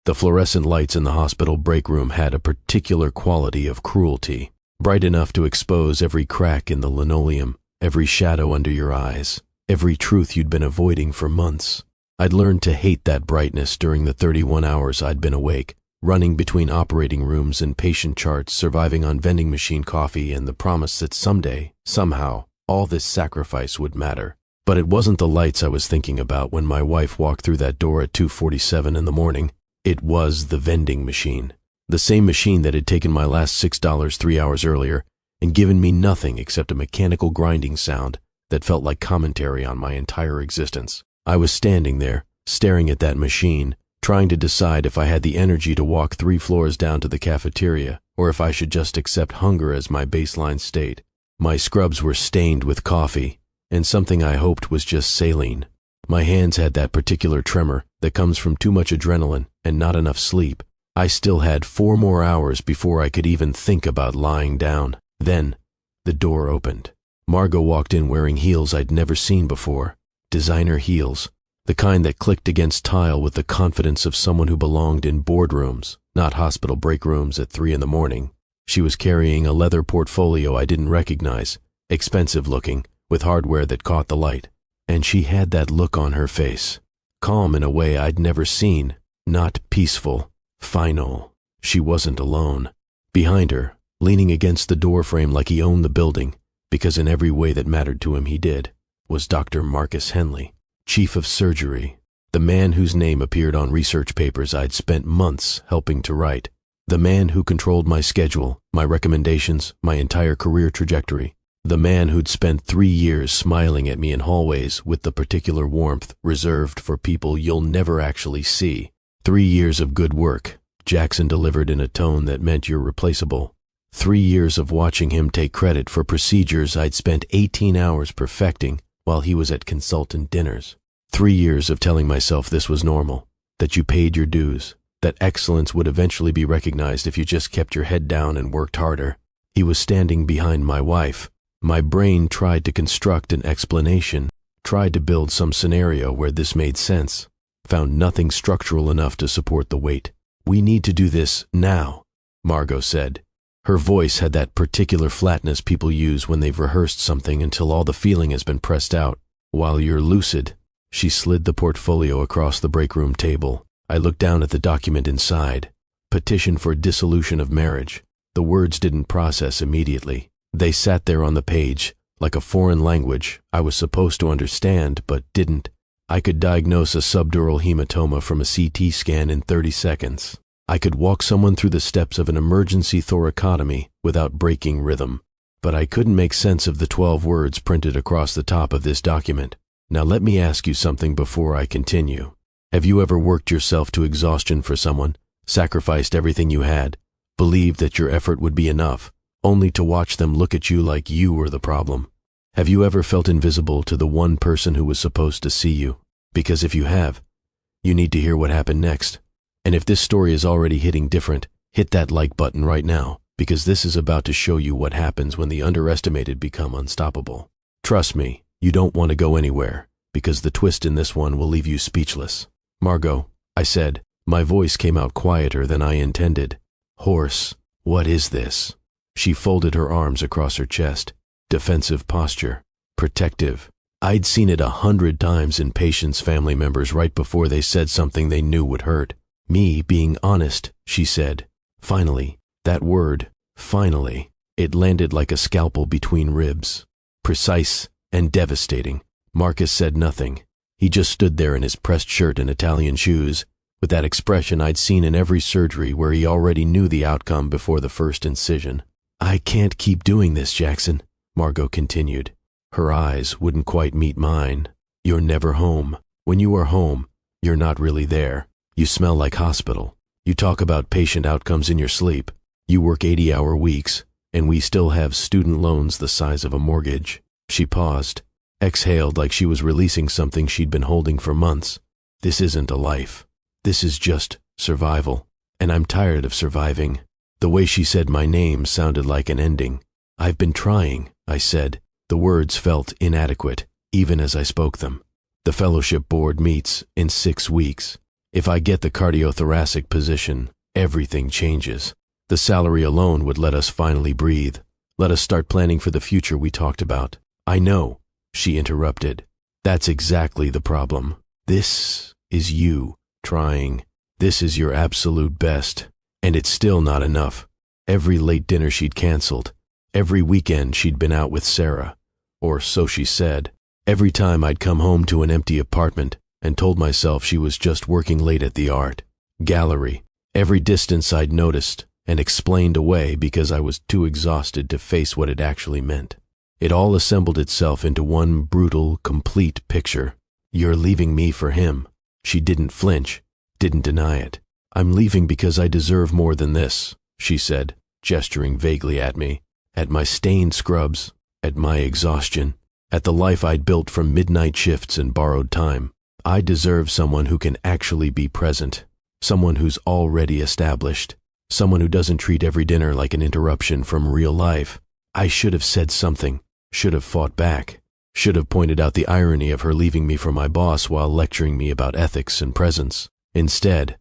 The fluorescent lights in the hospital break room had a particular quality of cruelty, bright enough to expose every crack in the linoleum, every shadow under your eyes, every truth you'd been avoiding for months. I'd learned to hate that brightness during the 31 hours I'd been awake, running between operating rooms and patient charts, surviving on vending machine coffee and the promise that someday, somehow, all this sacrifice would matter. But it wasn't the lights I was thinking about when my wife walked through that door at 2:47 in the morning. It was the vending machine. The same machine that had taken my last $6 3 hours earlier and given me nothing except a mechanical grinding sound that felt like commentary on my entire existence. I was standing there, staring at that machine, trying to decide if I had the energy to walk 3 floors down to the cafeteria or if I should just accept hunger as my baseline state. My scrubs were stained with coffee, and something I hoped was just saline. My hands had that particular tremor that comes from too much adrenaline and not enough sleep. I still had 4 more hours before I could even think about lying down. Then, the door opened. Margot walked in wearing heels I'd never seen before. Designer heels, the kind that clicked against tile with the confidence of someone who belonged in boardrooms, not hospital break rooms at 3 in the morning. She was carrying a leather portfolio I didn't recognize, expensive looking, with hardware that caught the light. And she had that look on her face, calm in a way I'd never seen, not peaceful, final. She wasn't alone. Behind her, leaning against the doorframe like he owned the building, because in every way that mattered to him he did, was Dr. Marcus Henley, chief of surgery, the man whose name appeared on research papers I'd spent months helping to write, the man who controlled my schedule, my recommendations, my entire career trajectory, the man who'd spent 3 years smiling at me in hallways with the particular warmth reserved for people you'll never actually see. 3 years of good work, Jackson delivered in a tone that meant you're replaceable. 3 years of watching him take credit for procedures I'd spent 18 hours perfecting while he was at consultant dinners. 3 years of telling myself this was normal, that you paid your dues, that excellence would eventually be recognized if you just kept your head down and worked harder. He was standing behind my wife. My brain tried to construct an explanation, tried to build some scenario where this made sense, found nothing structural enough to support the weight. "We need to do this now," Margot said. Her voice had that particular flatness people use when they've rehearsed something until all the feeling has been pressed out. "While you're lucid." She slid the portfolio across the break room table. I looked down at the document inside. Petition for dissolution of marriage. The words didn't process immediately. They sat there on the page, like a foreign language I was supposed to understand but didn't. I could diagnose a subdural hematoma from a CT scan in 30 seconds. I could walk someone through the steps of an emergency thoracotomy without breaking rhythm. But I couldn't make sense of the 12 words printed across the top of this document. Now let me ask you something before I continue. Have you ever worked yourself to exhaustion for someone, sacrificed everything you had, believed that your effort would be enough, only to watch them look at you like you were the problem? Have you ever felt invisible to the one person who was supposed to see you? Because if you have, you need to hear what happened next. And if this story is already hitting different, hit that like button right now, because this is about to show you what happens when the underestimated become unstoppable. Trust me, you don't want to go anywhere, because the twist in this one will leave you speechless. "Margot," I said. My voice came out quieter than I intended. "Hoarse. What is this?" She folded her arms across her chest. Defensive posture. Protective. I'd seen it 100 times in patients' family members right before they said something they knew would hurt. "Me being honest," she said. Finally, that word, finally, it landed like a scalpel between ribs. Precise and devastating. Marcus said nothing. He just stood there in his pressed shirt and Italian shoes, with that expression I'd seen in every surgery where he already knew the outcome before the first incision. "I can't keep doing this, Jackson," Margot continued. Her eyes wouldn't quite meet mine. "You're never home. When you are home, you're not really there. You smell like hospital. You talk about patient outcomes in your sleep. You work 80-hour weeks, and we still have student loans the size of a mortgage." She paused, exhaled like she was releasing something she'd been holding for months. "This isn't a life. This is just survival, and I'm tired of surviving." The way she said my name sounded like an ending. "I've been trying," I said. The words felt inadequate, even as I spoke them. "The fellowship board meets in 6 weeks. If I get the cardiothoracic position, everything changes. The salary alone would let us finally breathe. Let us start planning for the future we talked about. I know, she interrupted. That's exactly the problem. This is you trying. This is your absolute best. And it's still not enough. Every late dinner she'd canceled. Every weekend she'd been out with Sarah. Or so she said. Every time I'd come home to an empty apartment and told myself she was just working late at the art gallery. Every distance I'd noticed and explained away because I was too exhausted to face what it actually meant. It all assembled itself into one brutal, complete picture. You're leaving me for him. She didn't flinch, didn't deny it. I'm leaving because I deserve more than this, she said, gesturing vaguely at me, at my stained scrubs, at my exhaustion, at the life I'd built from midnight shifts and borrowed time. I deserve someone who can actually be present, someone who's already established, someone who doesn't treat every dinner like an interruption from real life. I should have said something, should have fought back, should have pointed out the irony of her leaving me for my boss while lecturing me about ethics and presence. Instead,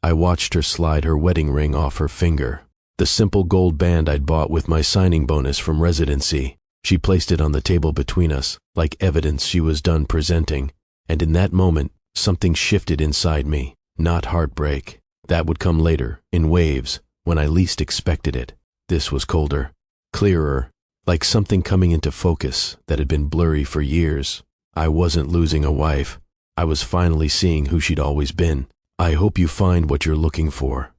I watched her slide her wedding ring off her finger, the simple gold band I'd bought with my signing bonus from residency. She placed it on the table between us, like evidence she was done presenting, and in that moment, something shifted inside me. Not heartbreak. That would come later, in waves, when I least expected it. This was colder, clearer, like something coming into focus that had been blurry for years. I wasn't losing a wife. I was finally seeing who she'd always been. I hope you find what you're looking for,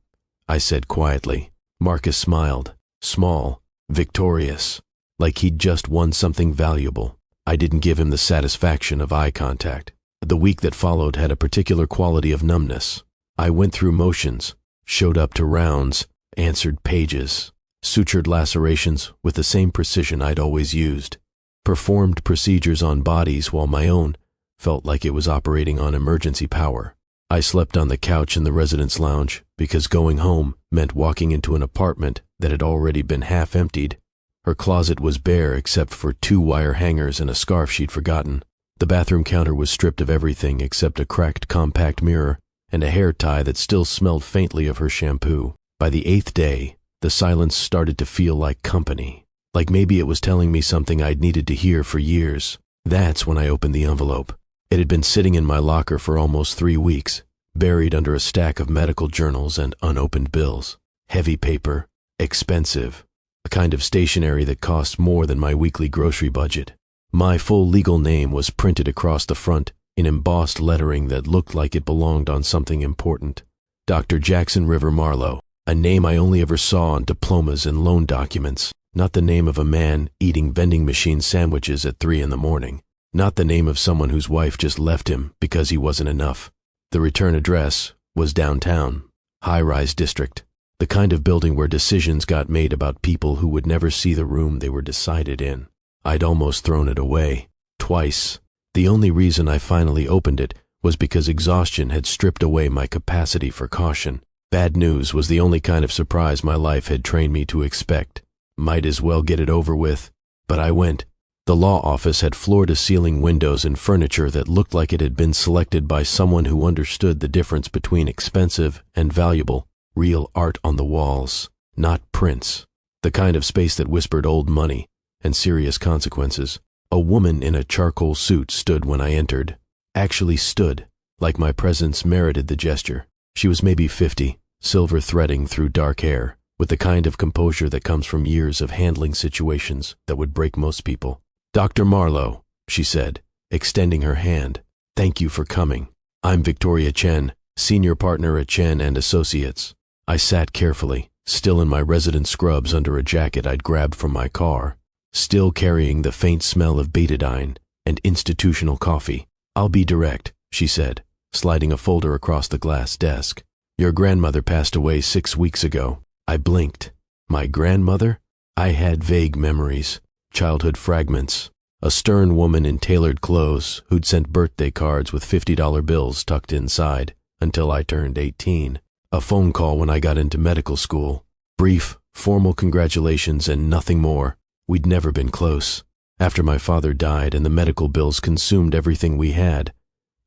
I said quietly. Marcus smiled, small, victorious, like he'd just won something valuable. I didn't give him the satisfaction of eye contact. The week that followed had a particular quality of numbness. I went through motions, showed up to rounds, answered pages, sutured lacerations with the same precision I'd always used, performed procedures on bodies while my own felt like it was operating on emergency power. I slept on the couch in the residence lounge because going home meant walking into an apartment that had already been half emptied. Her closet was bare except for 2 wire hangers and a scarf she'd forgotten. The bathroom counter was stripped of everything except a cracked compact mirror and a hair tie that still smelled faintly of her shampoo. By the 8th day, the silence started to feel like company, like maybe it was telling me something I'd needed to hear for years. That's when I opened the envelope. It had been sitting in my locker for almost 3 weeks, buried under a stack of medical journals and unopened bills. Heavy paper, expensive, a kind of stationery that cost more than my weekly grocery budget. My full legal name was printed across the front in embossed lettering that looked like it belonged on something important. Dr. Jackson River Marlowe, a name I only ever saw on diplomas and loan documents, not the name of a man eating vending machine sandwiches at 3 in the morning, not the name of someone whose wife just left him because he wasn't enough. The return address was downtown, high-rise district, the kind of building where decisions got made about people who would never see the room they were decided in. I'd almost thrown it away, twice. The only reason I finally opened it was because exhaustion had stripped away my capacity for caution. Bad news was the only kind of surprise my life had trained me to expect. Might as well get it over with. But I went. The law office had floor-to-ceiling windows and furniture that looked like it had been selected by someone who understood the difference between expensive and valuable, real art on the walls, not prints. The kind of space that whispered old money and serious consequences. A woman in a charcoal suit stood when I entered. Actually stood, like my presence merited the gesture. She was maybe 50, silver threading through dark hair, with the kind of composure that comes from years of handling situations that would break most people. Dr. Marlowe, she said, extending her hand. Thank you for coming. I'm Victoria Chen, senior partner at Chen and Associates. I sat carefully, still in my resident scrubs under a jacket I'd grabbed from my car, still carrying the faint smell of betadine and institutional coffee. I'll be direct, she said, sliding a folder across the glass desk. Your grandmother passed away 6 weeks ago. I blinked. My grandmother? I had vague memories, childhood fragments. A stern woman in tailored clothes who'd sent birthday cards with $50 bills tucked inside until I turned 18. A phone call when I got into medical school. Brief, formal congratulations and nothing more. We'd never been close. After my father died and the medical bills consumed everything we had,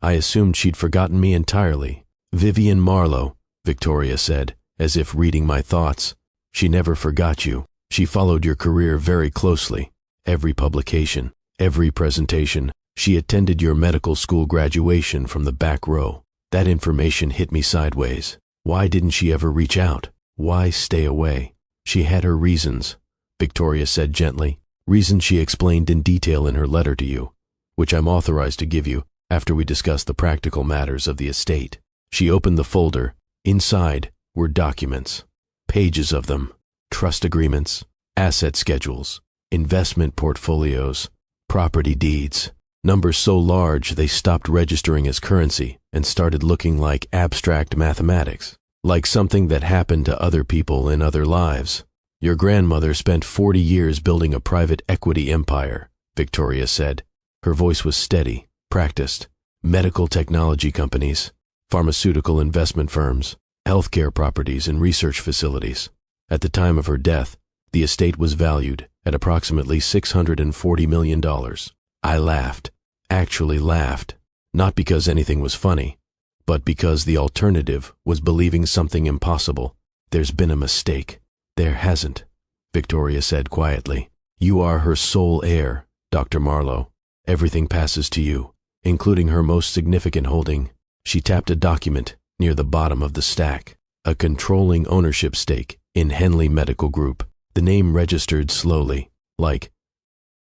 I assumed she'd forgotten me entirely. Vivian Marlowe, Victoria said, as if reading my thoughts. She never forgot you. She followed your career very closely. Every publication, every presentation. She attended your medical school graduation from the back row. That information hit me sideways. Why didn't she ever reach out? Why stay away? She had her reasons, Victoria said gently. Reasons she explained in detail in her letter to you, which I'm authorized to give you after we discuss the practical matters of the estate. She opened the folder. Inside were documents, pages of them, trust agreements, asset schedules, investment portfolios, property deeds, numbers so large they stopped registering as currency and started looking like abstract mathematics, like something that happened to other people in other lives. Your grandmother spent 40 years building a private equity empire, Victoria said. Her voice was steady, practiced. Medical technology companies, pharmaceutical investment firms, healthcare properties and research facilities. At the time of her death, the estate was valued at approximately $640 million. I laughed, actually laughed, not because anything was funny, but because the alternative was believing something impossible. There's been a mistake. There hasn't, Victoria said quietly. You are her sole heir, Dr. Marlowe. Everything passes to you, including her most significant holding. She tapped a document near the bottom of the stack, a controlling ownership stake in Henley Medical Group. The name registered slowly, like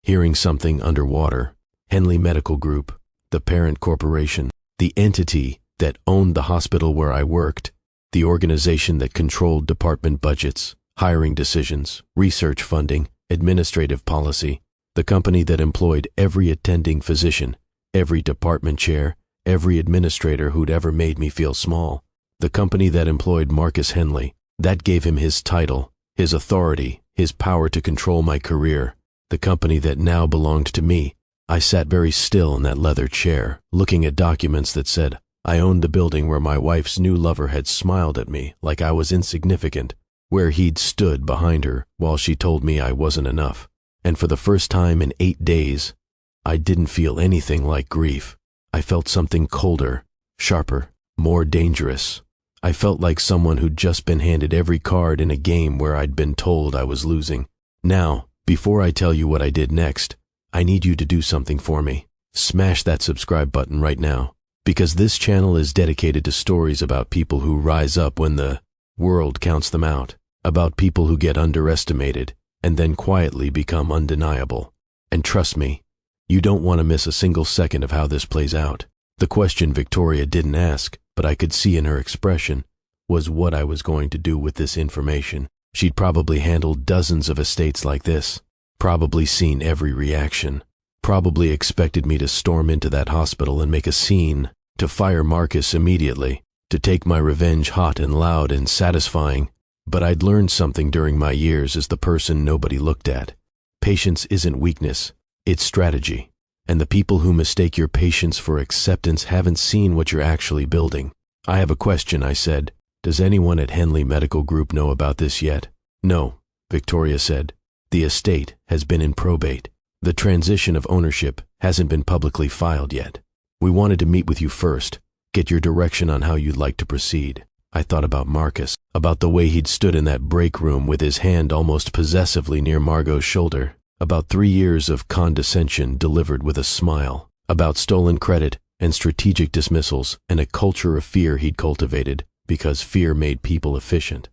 hearing something underwater. Henley Medical Group, the parent corporation, the entity that owned the hospital where I worked, the organization that controlled department budgets, hiring decisions, research funding, administrative policy, the company that employed every attending physician, every department chair, every administrator who'd ever made me feel small, the company that employed Marcus Henley, that gave him his title, his authority, his power to control my career, the company that now belonged to me. I sat very still in that leather chair, looking at documents that said I owned the building where my wife's new lover had smiled at me like I was insignificant, where he'd stood behind her while she told me I wasn't enough. And for the first time in 8 days, I didn't feel anything like grief. I felt something colder, sharper, more dangerous. I felt like someone who'd just been handed every card in a game where I'd been told I was losing. Now, before I tell you what I did next, I need you to do something for me. Smash that subscribe button right now, because this channel is dedicated to stories about people who rise up when the world counts them out, about people who get underestimated and then quietly become undeniable. And trust me, you don't want to miss a single second of how this plays out. The question Victoria didn't ask, but I could see in her expression, was what I was going to do with this information. She'd probably handled dozens of estates like this, probably seen every reaction, probably expected me to storm into that hospital and make a scene, to fire Marcus immediately, to take my revenge hot and loud and satisfying. But I'd learned something during my years as the person nobody looked at. Patience isn't weakness, it's strategy. And the people who mistake your patience for acceptance haven't seen what you're actually building. I have a question, I said. Does anyone at Henley Medical Group know about this yet? No, Victoria said. The estate has been in probate. The transition of ownership hasn't been publicly filed yet. We wanted to meet with you first, get your direction on how you'd like to proceed. I thought about Marcus, about the way he'd stood in that break room with his hand almost possessively near Margot's shoulder, about 3 years of condescension delivered with a smile, about stolen credit and strategic dismissals and a culture of fear he'd cultivated because fear made people efficient.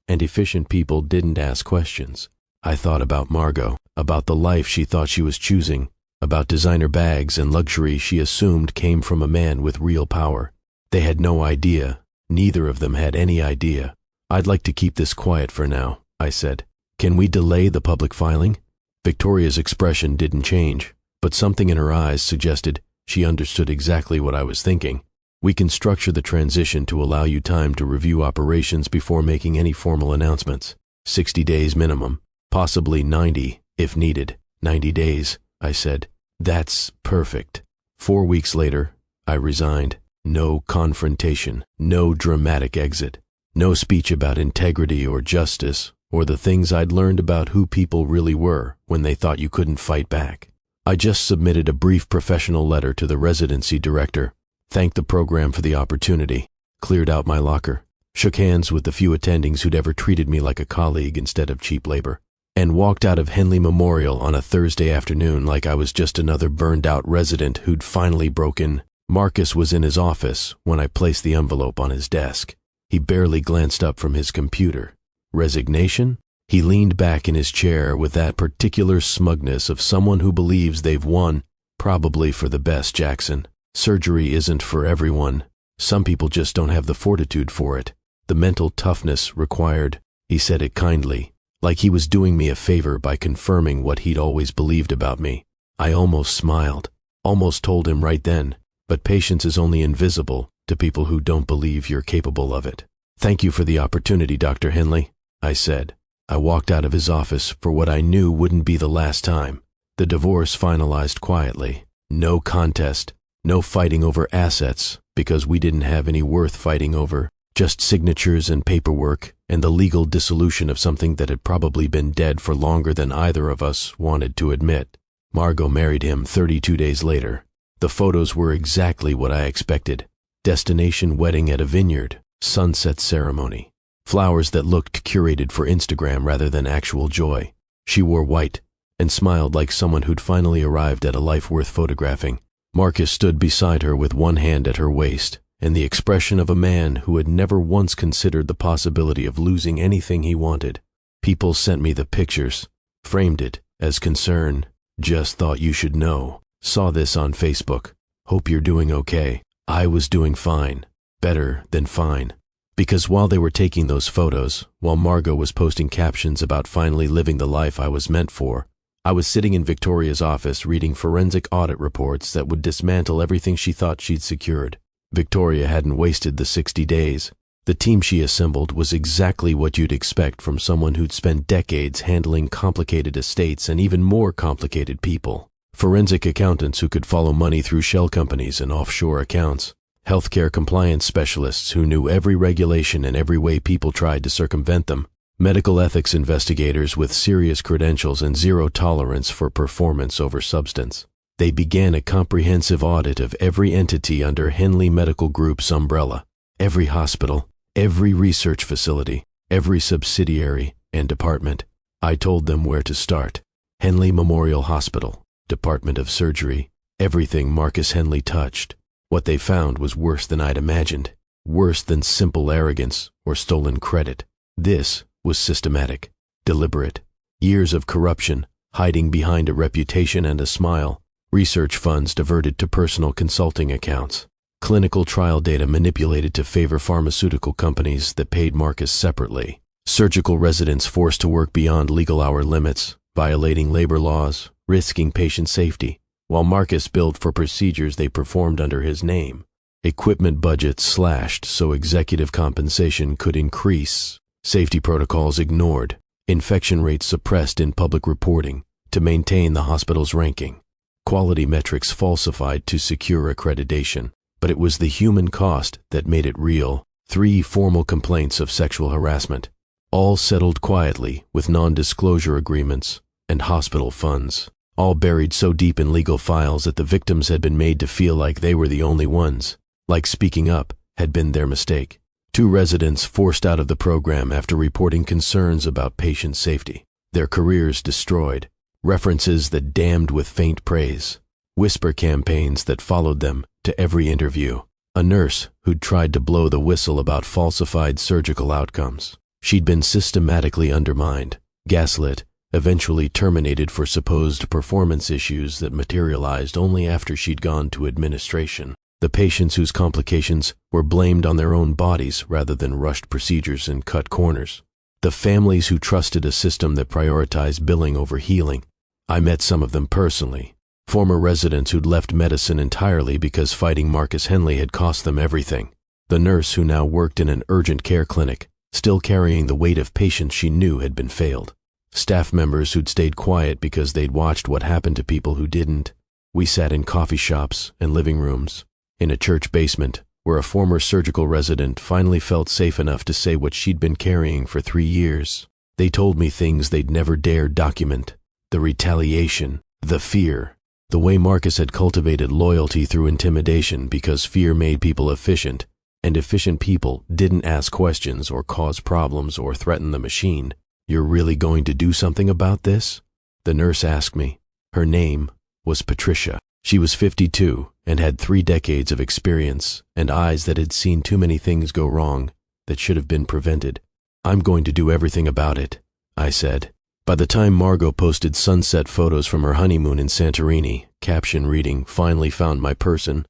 And efficient people didn't ask questions. I thought about Margot, about the life she thought she was choosing, about designer bags and luxury she assumed came from a man with real power. They had no idea. Neither of them had any idea. I'd like to keep this quiet for now, I said. Can we delay the public filing? Victoria's expression didn't change, but something in her eyes suggested she understood exactly what I was thinking. We can structure the transition to allow you time to review operations before making any formal announcements. 60 days minimum, possibly 90 if needed. 90 days, I said. That's perfect. 4 weeks later, I resigned. No confrontation, no dramatic exit, no speech about integrity or justice or the things I'd learned about who people really were when they thought you couldn't fight back. I just submitted a brief professional letter to the residency director, thanked the program for the opportunity, cleared out my locker, shook hands with the few attendings who'd ever treated me like a colleague instead of cheap labor, and walked out of Henley Memorial on a Thursday afternoon like I was just another burned-out resident who'd finally broken. Marcus was in his office when I placed the envelope on his desk. He barely glanced up from his computer. Resignation? He leaned back in his chair with that particular smugness of someone who believes they've won. Probably for the best, Jackson. Surgery isn't for everyone. Some people just don't have the fortitude for it, the mental toughness required. He said it kindly, like he was doing me a favor by confirming what he'd always believed about me. I almost smiled, almost told him right then, but patience is only invisible to people who don't believe you're capable of it. Thank you for the opportunity, Dr. Henley, I said. I walked out of his office for what I knew wouldn't be the last time. The divorce finalized quietly. No contest, no fighting over assets, because we didn't have any worth fighting over, just signatures and paperwork and the legal dissolution of something that had probably been dead for longer than either of us wanted to admit. Margot married him 32 days later. The photos were exactly what I expected. Destination wedding at a vineyard, sunset ceremony, flowers that looked curated for Instagram rather than actual joy. She wore white and smiled like someone who'd finally arrived at a life worth photographing. Marcus stood beside her with one hand at her waist and the expression of a man who had never once considered the possibility of losing anything he wanted. People sent me the pictures, framed it as concern. Just thought you should know. Saw this on Facebook. Hope you're doing okay. I was doing fine. Better than fine. Because while they were taking those photos, while Margot was posting captions about finally living the life I was meant for, I was sitting in Victoria's office reading forensic audit reports that would dismantle everything she thought she'd secured. Victoria hadn't wasted the 60 days. The team she assembled was exactly what you'd expect from someone who'd spent decades handling complicated estates and even more complicated people. Forensic accountants who could follow money through shell companies and offshore accounts. Healthcare compliance specialists who knew every regulation and every way people tried to circumvent them. Medical ethics investigators with serious credentials and zero tolerance for performance over substance. They began a comprehensive audit of every entity under Henley Medical Group's umbrella. Every hospital, every research facility, every subsidiary and department. I told them where to start. Henley Memorial Hospital, Department of Surgery, everything Marcus Henley touched. What they found was worse than I'd imagined. Worse than simple arrogance or stolen credit. This was systematic, deliberate. Years of corruption, hiding behind a reputation and a smile. Research funds diverted to personal consulting accounts. Clinical trial data manipulated to favor pharmaceutical companies that paid Marcus separately. Surgical residents forced to work beyond legal hour limits, violating labor laws, risking patient safety, while Marcus billed for procedures they performed under his name. Equipment budgets slashed so executive compensation could increase. Safety protocols ignored, infection rates suppressed in public reporting to maintain the hospital's ranking, quality metrics falsified to secure accreditation. But it was the human cost that made it real. 3 formal complaints of sexual harassment, all settled quietly with non-disclosure agreements and hospital funds, all buried so deep in legal files that the victims had been made to feel like they were the only ones, like speaking up had been their mistake. 2 residents forced out of the program after reporting concerns about patient safety, their careers destroyed, references that damned with faint praise, whisper campaigns that followed them to every interview, a nurse who'd tried to blow the whistle about falsified surgical outcomes. She'd been systematically undermined, gaslit, eventually terminated for supposed performance issues that materialized only after she'd gone to administration. The patients whose complications were blamed on their own bodies rather than rushed procedures and cut corners. The families who trusted a system that prioritized billing over healing. I met some of them personally. Former residents who'd left medicine entirely because fighting Marcus Henley had cost them everything. The nurse who now worked in an urgent care clinic, still carrying the weight of patients she knew had been failed. Staff members who'd stayed quiet because they'd watched what happened to people who didn't. We sat in coffee shops and living rooms, in a church basement where a former surgical resident finally felt safe enough to say what she'd been carrying for 3 years. They told me things they'd never dared document. The retaliation, the fear, the way Marcus had cultivated loyalty through intimidation because fear made people efficient, and efficient people didn't ask questions or cause problems or threaten the machine. "You're really going to do something about this?" the nurse asked me. Her name was Patricia. She was 52 and had 3 decades of experience and eyes that had seen too many things go wrong that should have been prevented. "I'm going to do everything about it," I said. By the time Margot posted sunset photos from her honeymoon in Santorini, caption reading, "Finally found my person,"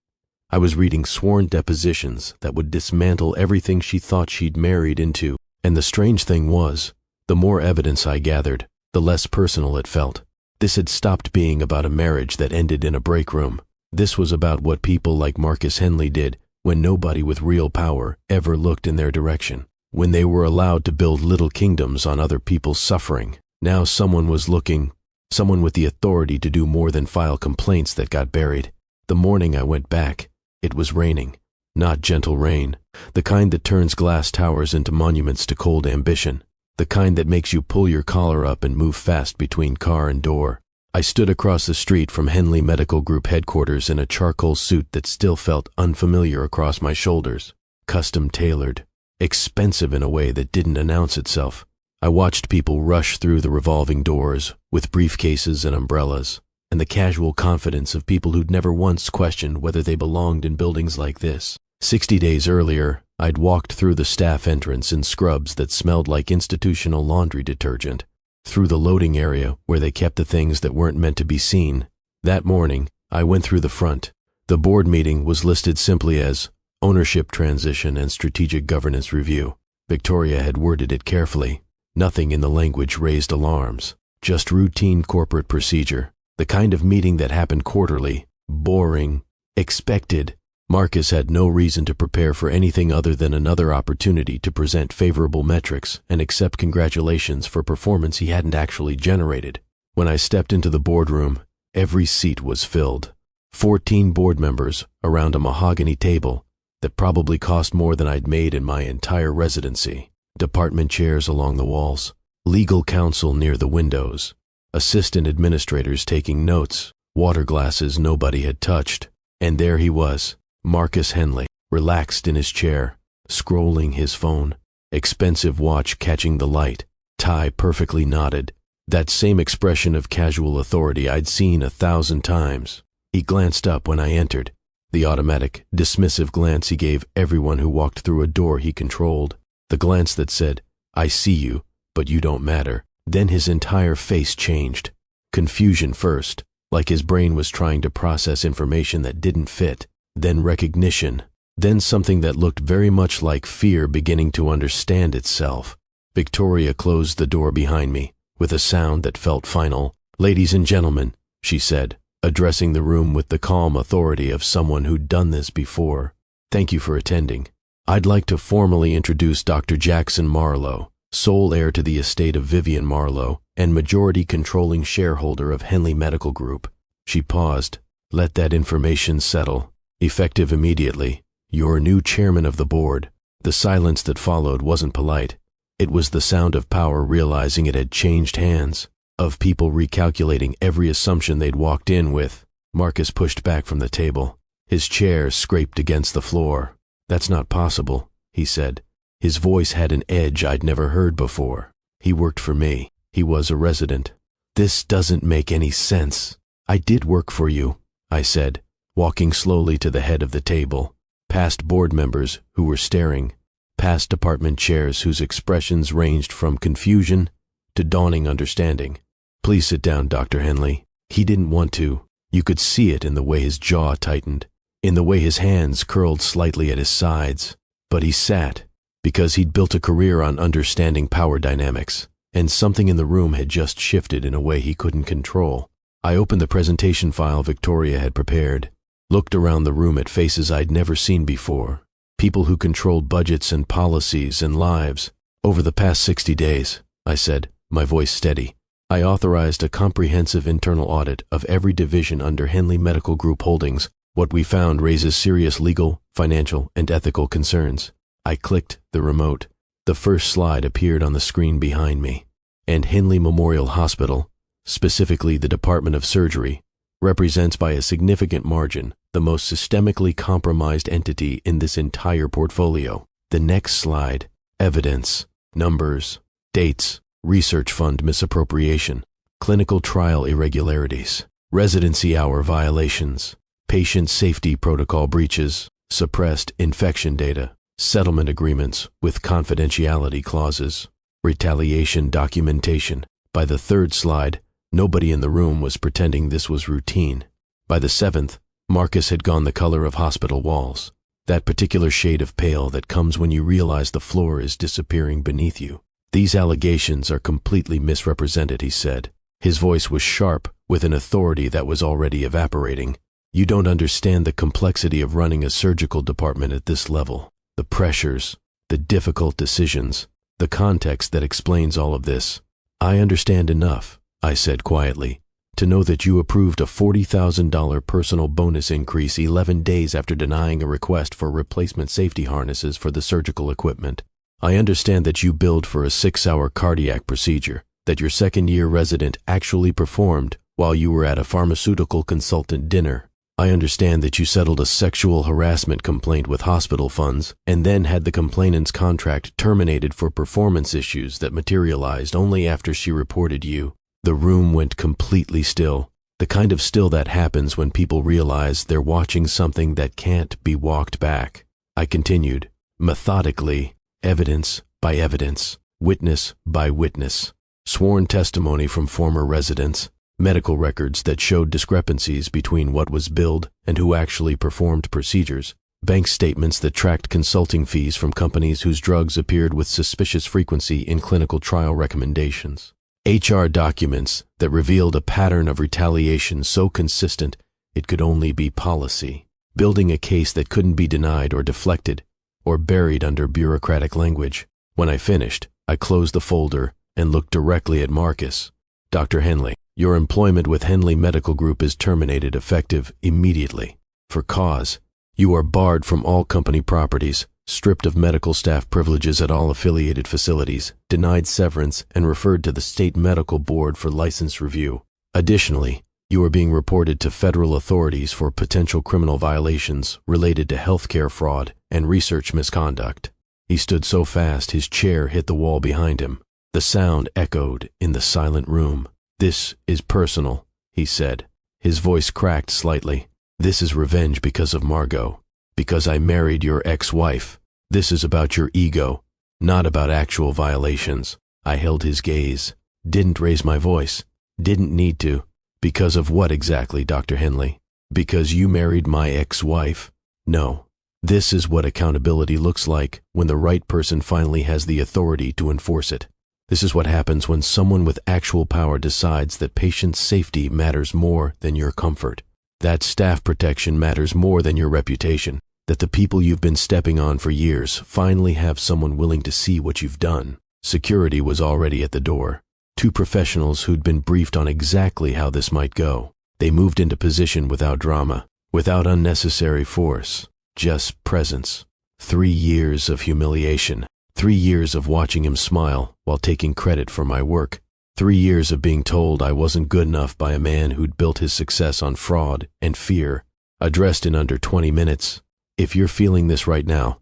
I was reading sworn depositions that would dismantle everything she thought she'd married into. And the strange thing was, the more evidence I gathered, the less personal it felt. This had stopped being about a marriage that ended in a break room. This was about what people like Marcus Henley did when nobody with real power ever looked in their direction, when they were allowed to build little kingdoms on other people's suffering. Now someone was looking, someone with the authority to do more than file complaints that got buried. The morning I went back, it was raining. Not gentle rain, the kind that turns glass towers into monuments to cold ambition, the kind that makes you pull your collar up and move fast between car and door. I stood across the street from Henley Medical Group headquarters in a charcoal suit that still felt unfamiliar across my shoulders, custom tailored, expensive in a way that didn't announce itself. I watched people rush through the revolving doors with briefcases and umbrellas, and the casual confidence of people who'd never once questioned whether they belonged in buildings like this. 60 days earlier, I'd walked through the staff entrance in scrubs that smelled like institutional laundry detergent, through the loading area where they kept the things that weren't meant to be seen. That morning, I went through the front. The board meeting was listed simply as Ownership Transition and Strategic Governance Review. Victoria had worded it carefully. Nothing in the language raised alarms, just routine corporate procedure, the kind of meeting that happened quarterly, boring, expected. Marcus had no reason to prepare for anything other than another opportunity to present favorable metrics and accept congratulations for performance he hadn't actually generated. When I stepped into the boardroom, every seat was filled. 14 board members around a mahogany table that probably cost more than I'd made in my entire residency. Department chairs along the walls, legal counsel near the windows, assistant administrators taking notes, water glasses nobody had touched. And there he was, Marcus Henley, relaxed in his chair, scrolling his phone, expensive watch catching the light, tie perfectly knotted, that same expression of casual authority I'd seen 1,000 times. He glanced up when I entered, the automatic, dismissive glance he gave everyone who walked through a door he controlled, the glance that said, "I see you, but you don't matter." Then his entire face changed. Confusion first, like his brain was trying to process information that didn't fit. Then recognition. Then something that looked very much like fear beginning to understand itself. Victoria closed the door behind me, with a sound that felt final. "Ladies and gentlemen," she said, addressing the room with the calm authority of someone who'd done this before, "thank you for attending. I'd like to formally introduce Dr. Jackson Marlowe, sole heir to the estate of Vivian Marlowe and majority controlling shareholder of Henley Medical Group." She paused. "Let that information settle. Effective immediately, your new chairman of the board." The silence that followed wasn't polite. It was the sound of power realizing it had changed hands, of people recalculating every assumption they'd walked in with. Marcus pushed back from the table. His chair scraped against the floor. "That's not possible," he said. His voice had an edge I'd never heard before. "He worked for me. He was a resident." "This doesn't make any sense." "I did work for you," I said, walking slowly to the head of the table, past board members who were staring, past department chairs whose expressions ranged from confusion to dawning understanding. "Please sit down, Dr. Henley." He didn't want to. You could see it in the way his jaw tightened, in the way his hands curled slightly at his sides. But he sat, because he'd built a career on understanding power dynamics, and something in the room had just shifted in a way he couldn't control. I opened the presentation file Victoria had prepared, looked around the room at faces I'd never seen before, people who controlled budgets and policies and lives. "Over the past 60 days, I said, my voice steady, I authorized a comprehensive internal audit of every division under Henley Medical Group Holdings. What we found raises serious legal, financial, and ethical concerns." I clicked the remote. The first slide appeared on the screen behind me. And Henley Memorial Hospital, specifically the Department of Surgery, represents by a significant margin the most systemically compromised entity in this entire portfolio. The next slide: evidence, numbers, dates, research fund misappropriation, clinical trial irregularities, residency hour violations, patient safety protocol breaches, suppressed infection data, settlement agreements with confidentiality clauses, retaliation documentation. By the third slide, nobody in the room was pretending this was routine. By the seventh, Marcus had gone the color of hospital walls, that particular shade of pale that comes when you realize the floor is disappearing beneath you. "These allegations are completely misrepresented," he said. His voice was sharp, with an authority that was already evaporating. "You don't understand the complexity of running a surgical department at this level. The pressures, the difficult decisions, the context that explains all of this. I understand enough," I said quietly, "to know that you approved a $40,000 personal bonus increase 11 days after denying a request for replacement safety harnesses for the surgical equipment. I understand that you billed for a 6-hour cardiac procedure that your second-year resident actually performed while you were at a pharmaceutical consultant dinner. I understand that you settled a sexual harassment complaint with hospital funds and then had the complainant's contract terminated for performance issues that materialized only after she reported you." The room went completely still, the kind of still that happens when people realize they're watching something that can't be walked back. I continued, methodically, evidence by evidence, witness by witness, sworn testimony from former residents, medical records that showed discrepancies between what was billed and who actually performed procedures, bank statements that tracked consulting fees from companies whose drugs appeared with suspicious frequency in clinical trial recommendations, HR documents that revealed a pattern of retaliation so consistent it could only be policy, building a case that couldn't be denied or deflected or buried under bureaucratic language. When I finished, I closed the folder and looked directly at Marcus. "Dr. Henley, your employment with Henley Medical Group is terminated effective immediately. For cause, you are barred from all company properties, stripped of medical staff privileges at all affiliated facilities, denied severance, and referred to the State Medical Board for license review. Additionally, you are being reported to federal authorities for potential criminal violations related to healthcare fraud and research misconduct." He stood so fast his chair hit the wall behind him. The sound echoed in the silent room. "This is personal," he said. His voice cracked slightly. "This is revenge because of Margot, because I married your ex-wife. This is about your ego, not about actual violations." I held his gaze, didn't raise my voice, didn't need to. "Because of what exactly, Dr. Henley? Because you married my ex-wife? No. This is what accountability looks like when the right person finally has the authority to enforce it. This is what happens when someone with actual power decides that patient safety matters more than your comfort, that staff protection matters more than your reputation, that the people you've been stepping on for years finally have someone willing to see what you've done." Security was already at the door. 2 professionals who'd been briefed on exactly how this might go. They moved into position without drama, without unnecessary force, just presence. 3 years of humiliation. 3 years of watching him smile while taking credit for my work. 3 years of being told I wasn't good enough by a man who'd built his success on fraud and fear, addressed in under 20 minutes. If you're feeling this right now,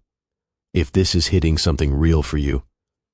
if this is hitting something real for you,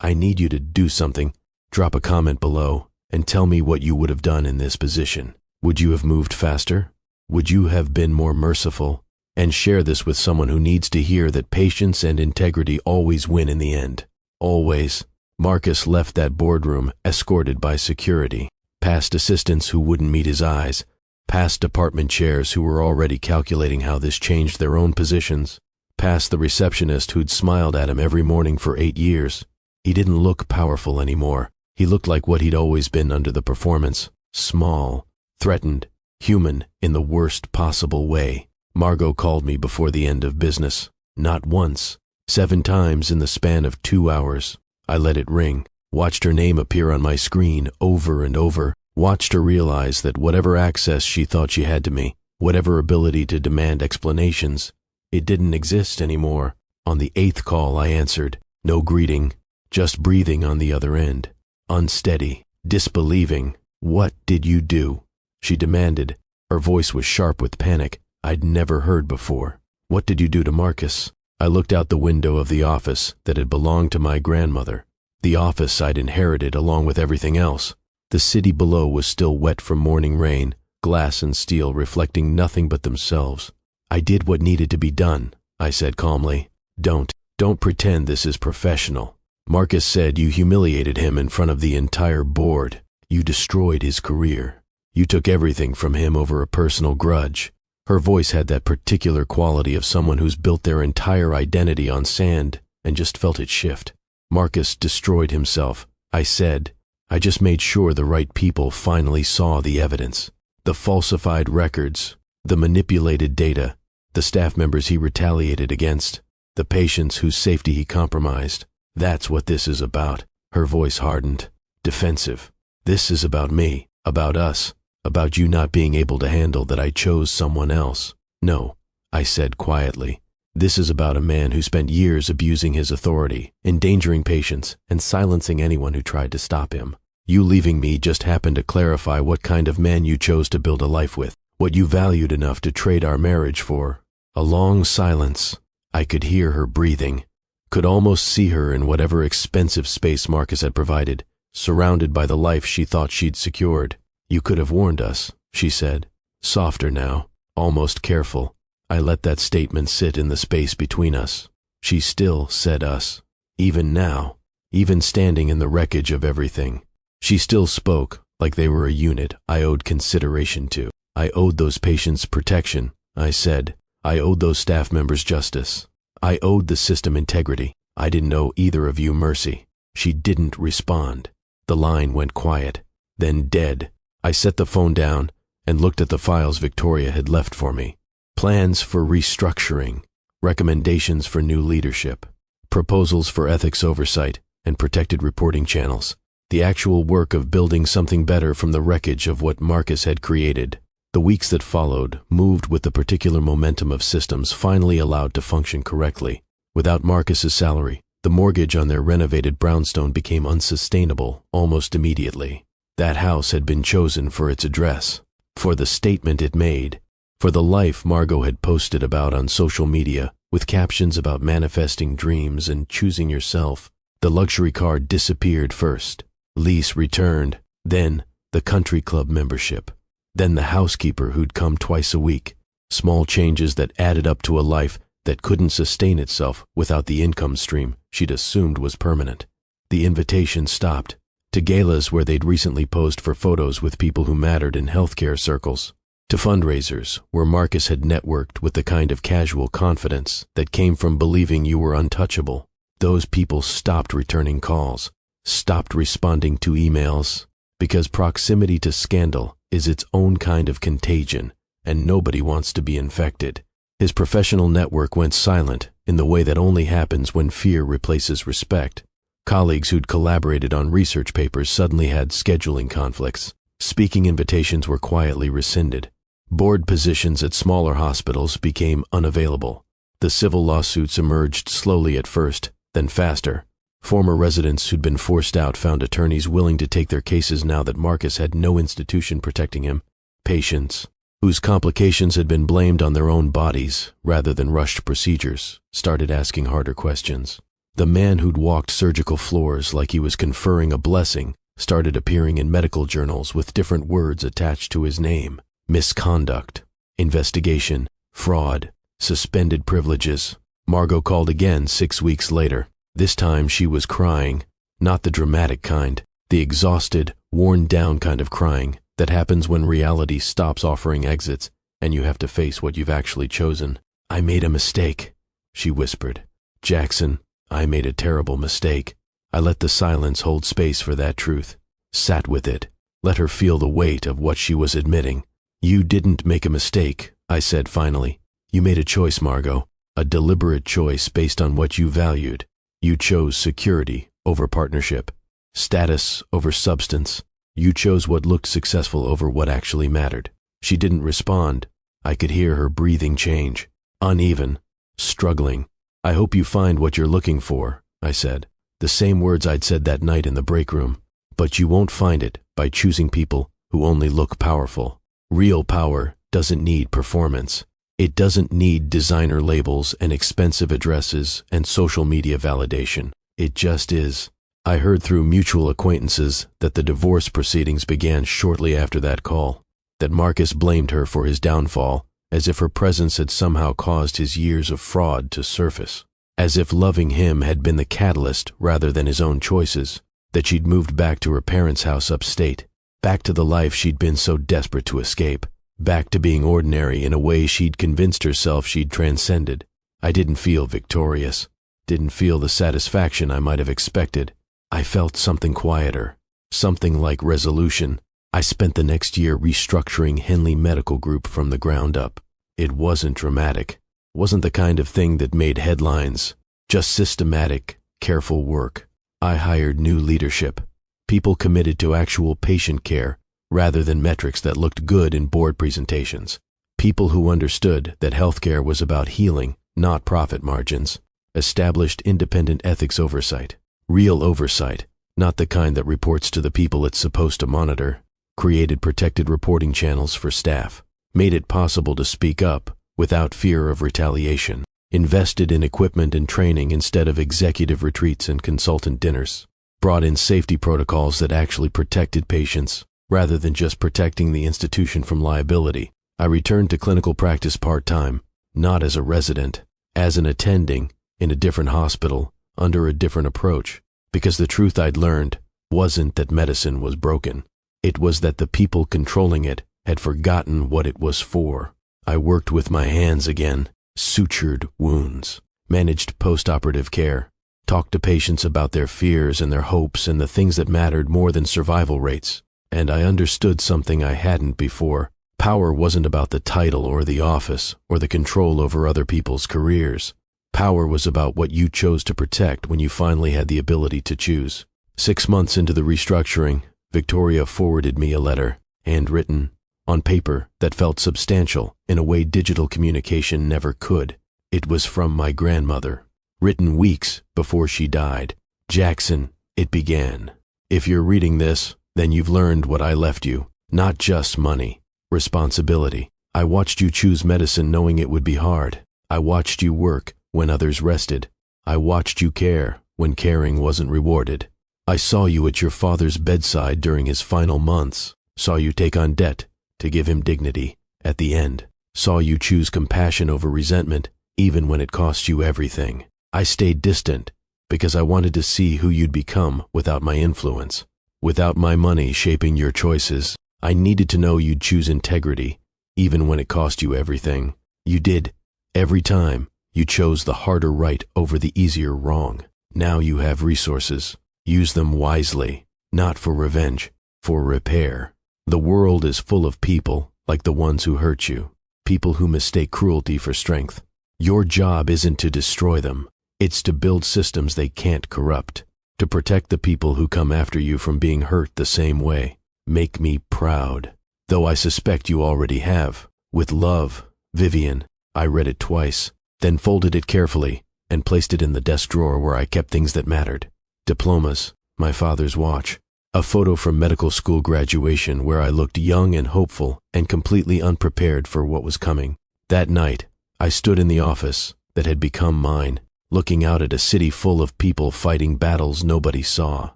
I need you to do something. Drop a comment below and tell me what you would have done in this position. Would you have moved faster? Would you have been more merciful? And share this with someone who needs to hear that patience and integrity always win in the end. Always. Marcus left that boardroom escorted by security, past assistants who wouldn't meet his eyes, past department chairs who were already calculating how this changed their own positions, past the receptionist who'd smiled at him every morning for 8 years. He didn't look powerful anymore. He looked like what he'd always been under the performance, small, threatened, human in the worst possible way. Margot called me before the end of business. Not once. 7 times in the span of 2 hours. I let it ring, watched her name appear on my screen over and over, watched her realize that whatever access she thought she had to me, whatever ability to demand explanations, it didn't exist anymore. On the 8th call I answered, no greeting, just breathing on the other end. Unsteady, disbelieving. "What did you do?" she demanded, Her voice was sharp with panic I'd never heard before. What did you do to Marcus? I looked out the window of the office that had belonged to my grandmother. The office I'd inherited along with everything else. The city below was still wet from morning rain, glass and steel reflecting nothing but themselves. I did what needed to be done, I said calmly. Don't pretend this is professional. Marcus said you humiliated him in front of the entire board. You destroyed his career. You took everything from him over a personal grudge. Her voice had that particular quality of someone who's built their entire identity on sand and just felt it shift. Marcus destroyed himself. I said, I just made sure the right people finally saw the evidence. The falsified records, the manipulated data, the staff members he retaliated against, the patients whose safety he compromised. That's what this is about. Her voice hardened, defensive. This is about me, about us, about you not being able to handle that I chose someone else. No, I said quietly. This is about a man who spent years abusing his authority, endangering patients, and silencing anyone who tried to stop him. You leaving me just happened to clarify what kind of man you chose to build a life with, what you valued enough to trade our marriage for. A long silence. I could hear her breathing, could almost see her in whatever expensive space Marcus had provided, surrounded by the life she thought she'd secured. You could have warned us, she said, softer now, almost careful. I let that statement sit in the space between us. She still said us. Even now, even standing in the wreckage of everything. She still spoke like they were a unit I owed consideration to. I owed those patients protection, I said. I owed those staff members justice. I owed the system integrity. I didn't owe either of you mercy. She didn't respond. The line went quiet, then dead. I set the phone down and looked at the files Victoria had left for me. Plans for restructuring, recommendations for new leadership, proposals for ethics oversight and protected reporting channels. The actual work of building something better from the wreckage of what Marcus had created. The weeks that followed moved with the particular momentum of systems finally allowed to function correctly. Without Marcus's salary, the mortgage on their renovated brownstone became unsustainable almost immediately. That house had been chosen for its address, for the statement it made, for the life Margot had posted about on social media with captions about manifesting dreams and choosing yourself. The luxury car disappeared first. Lease returned, then the country club membership. Then the housekeeper who'd come twice a week. Small changes that added up to a life that couldn't sustain itself without the income stream she'd assumed was permanent. The invitations stopped, to galas where they'd recently posed for photos with people who mattered in healthcare circles, to fundraisers where Marcus had networked with the kind of casual confidence that came from believing you were untouchable. Those people stopped returning calls, stopped responding to emails, because proximity to scandal is its own kind of contagion, and nobody wants to be infected. His professional network went silent in the way that only happens when fear replaces respect. Colleagues who'd collaborated on research papers suddenly had scheduling conflicts. Speaking invitations were quietly rescinded. Board positions at smaller hospitals became unavailable. The civil lawsuits emerged slowly at first, then faster. Former residents who'd been forced out found attorneys willing to take their cases now that Marcus had no institution protecting him. Patients, whose complications had been blamed on their own bodies rather than rushed procedures, started asking harder questions. The man who'd walked surgical floors like he was conferring a blessing started appearing in medical journals with different words attached to his name. Misconduct, investigation, fraud, suspended privileges. Margot called again 6 weeks later. This time she was crying, not the dramatic kind, the exhausted, worn-down kind of crying that happens when reality stops offering exits and you have to face what you've actually chosen. I made a mistake, she whispered. Jackson, I made a terrible mistake. I let the silence hold space for that truth, sat with it, let her feel the weight of what she was admitting. You didn't make a mistake, I said finally. You made a choice, Margot, a deliberate choice based on what you valued. You chose security over partnership, status over substance. You chose what looked successful over what actually mattered. She didn't respond. I could hear her breathing change, uneven, struggling. I hope you find what you're looking for, I said. The same words I'd said that night in the break room. But you won't find it by choosing people who only look powerful. Real power doesn't need performance. It doesn't need designer labels and expensive addresses and social media validation. It just is. I heard through mutual acquaintances that the divorce proceedings began shortly after that call, that Marcus blamed her for his downfall, as if her presence had somehow caused his years of fraud to surface, as if loving him had been the catalyst rather than his own choices, that she'd moved back to her parents' house upstate, back to the life she'd been so desperate to escape, back to being ordinary in a way she'd convinced herself she'd transcended. I didn't feel victorious, didn't feel the satisfaction I might have expected. I felt something quieter, something like resolution. I spent the next year restructuring Henley Medical Group from the ground up. It wasn't dramatic, wasn't the kind of thing that made headlines, just systematic, careful work. I hired new leadership, people committed to actual patient care rather than metrics that looked good in board presentations, people who understood that healthcare was about healing, not profit margins, established independent ethics oversight, real oversight, not the kind that reports to the people it's supposed to monitor, created protected reporting channels for staff, made it possible to speak up without fear of retaliation, invested in equipment and training instead of executive retreats and consultant dinners, brought in safety protocols that actually protected patients rather than just protecting the institution from liability. I returned to clinical practice part-time, not as a resident, as an attending in a different hospital under a different approach, because the truth I'd learned wasn't that medicine was broken. It was that the people controlling it had forgotten what it was for. I worked with my hands again, sutured wounds, managed post-operative care, talked to patients about their fears and their hopes and the things that mattered more than survival rates. And I understood something I hadn't before. Power wasn't about the title or the office or the control over other people's careers. Power was about what you chose to protect when you finally had the ability to choose. 6 months into the restructuring, Victoria forwarded me a letter, handwritten, on paper that felt substantial in a way digital communication never could. It was from my grandmother, written weeks before she died. "Jackson," it began. "If you're reading this, then you've learned what I left you. Not just money, responsibility. I watched you choose medicine knowing it would be hard. I watched you work when others rested. I watched you care when caring wasn't rewarded. I saw you at your father's bedside during his final months, saw you take on debt to give him dignity at the end, saw you choose compassion over resentment even when it cost you everything. I stayed distant because I wanted to see who you'd become without my influence, without my money shaping your choices. I needed to know you'd choose integrity even when it cost you everything. You did. Every time, you chose the harder right over the easier wrong. Now you have resources. Use them wisely, not for revenge, for repair. The world is full of people like the ones who hurt you, people who mistake cruelty for strength. Your job isn't to destroy them. It's to build systems they can't corrupt, to protect the people who come after you from being hurt the same way. Make me proud, though I suspect you already have. With love, Vivian. I read it twice, then folded it carefully and placed it in the desk drawer where I kept things that mattered. Diplomas, my father's watch, a photo from medical school graduation where I looked young and hopeful and completely unprepared for what was coming. That night, I stood in the office that had become mine, looking out at a city full of people fighting battles nobody saw,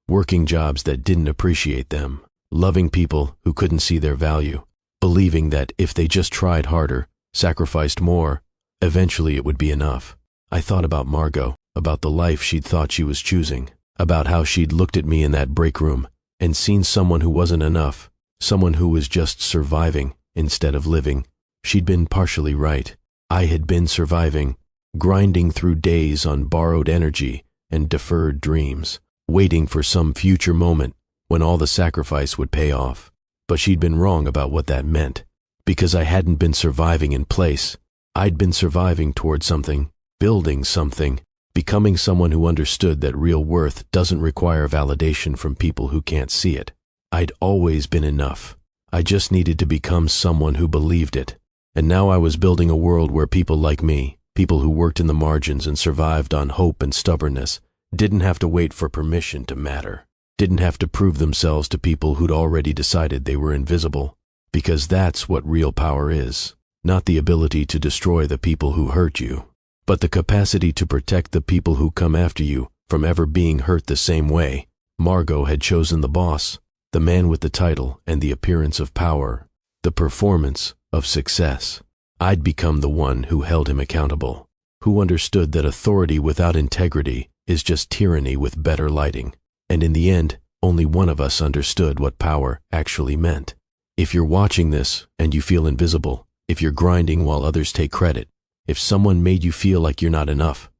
working jobs that didn't appreciate them, loving people who couldn't see their value, believing that if they just tried harder, sacrificed more, eventually it would be enough. I thought about Margot, about the life she'd thought she was choosing, about how she'd looked at me in that break room and seen someone who wasn't enough, someone who was just surviving instead of living. She'd been partially right. I had been surviving, grinding through days on borrowed energy and deferred dreams, waiting for some future moment when all the sacrifice would pay off. But she'd been wrong about what that meant, because I hadn't been surviving in place. I'd been surviving toward something, building something, becoming someone who understood that real worth doesn't require validation from people who can't see it. I'd always been enough. I just needed to become someone who believed it. And now I was building a world where people like me, people who worked in the margins and survived on hope and stubbornness, didn't have to wait for permission to matter, didn't have to prove themselves to people who'd already decided they were invisible. Because that's what real power is. Not the ability to destroy the people who hurt you, but the capacity to protect the people who come after you from ever being hurt the same way. Margot had chosen the boss, the man with the title and the appearance of power, the performance of success. I'd become the one who held him accountable, who understood that authority without integrity is just tyranny with better lighting. And in the end, only one of us understood what power actually meant. If you're watching this and you feel invisible, if you're grinding while others take credit, if someone made you feel like you're not enough,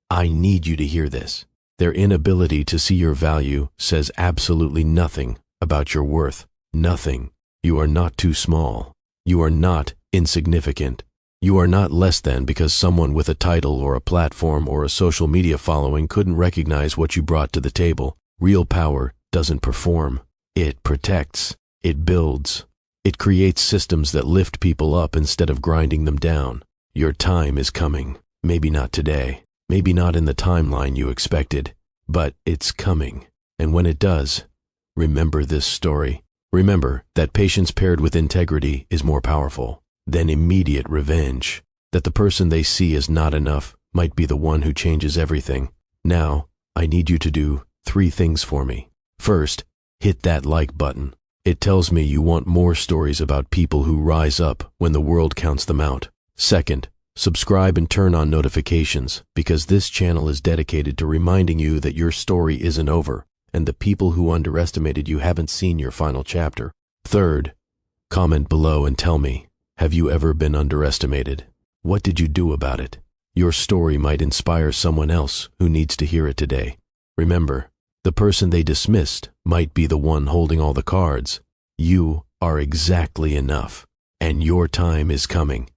I need you to hear this. Their inability to see your value says absolutely nothing about your worth. Nothing. You are not too small. You are not insignificant. You are not less than because someone with a title or a platform or a social media following couldn't recognize what you brought to the table. Real power doesn't perform. It protects. It builds. It creates systems that lift people up instead of grinding them down. Your time is coming. Maybe not today. Maybe not in the timeline you expected, but it's coming. And when it does, remember this story. Remember that patience paired with integrity is more powerful than immediate revenge. That the person they see as not enough might be the one who changes everything. Now, I need you to do 3 things for me. First, hit that like button. It tells me you want more stories about people who rise up when the world counts them out. Second, subscribe and turn on notifications because this channel is dedicated to reminding you that your story isn't over and the people who underestimated you haven't seen your final chapter. Third, comment below and tell me, have you ever been underestimated? What did you do about it? Your story might inspire someone else who needs to hear it today. Remember, the person they dismissed might be the one holding all the cards. You are exactly enough, and your time is coming.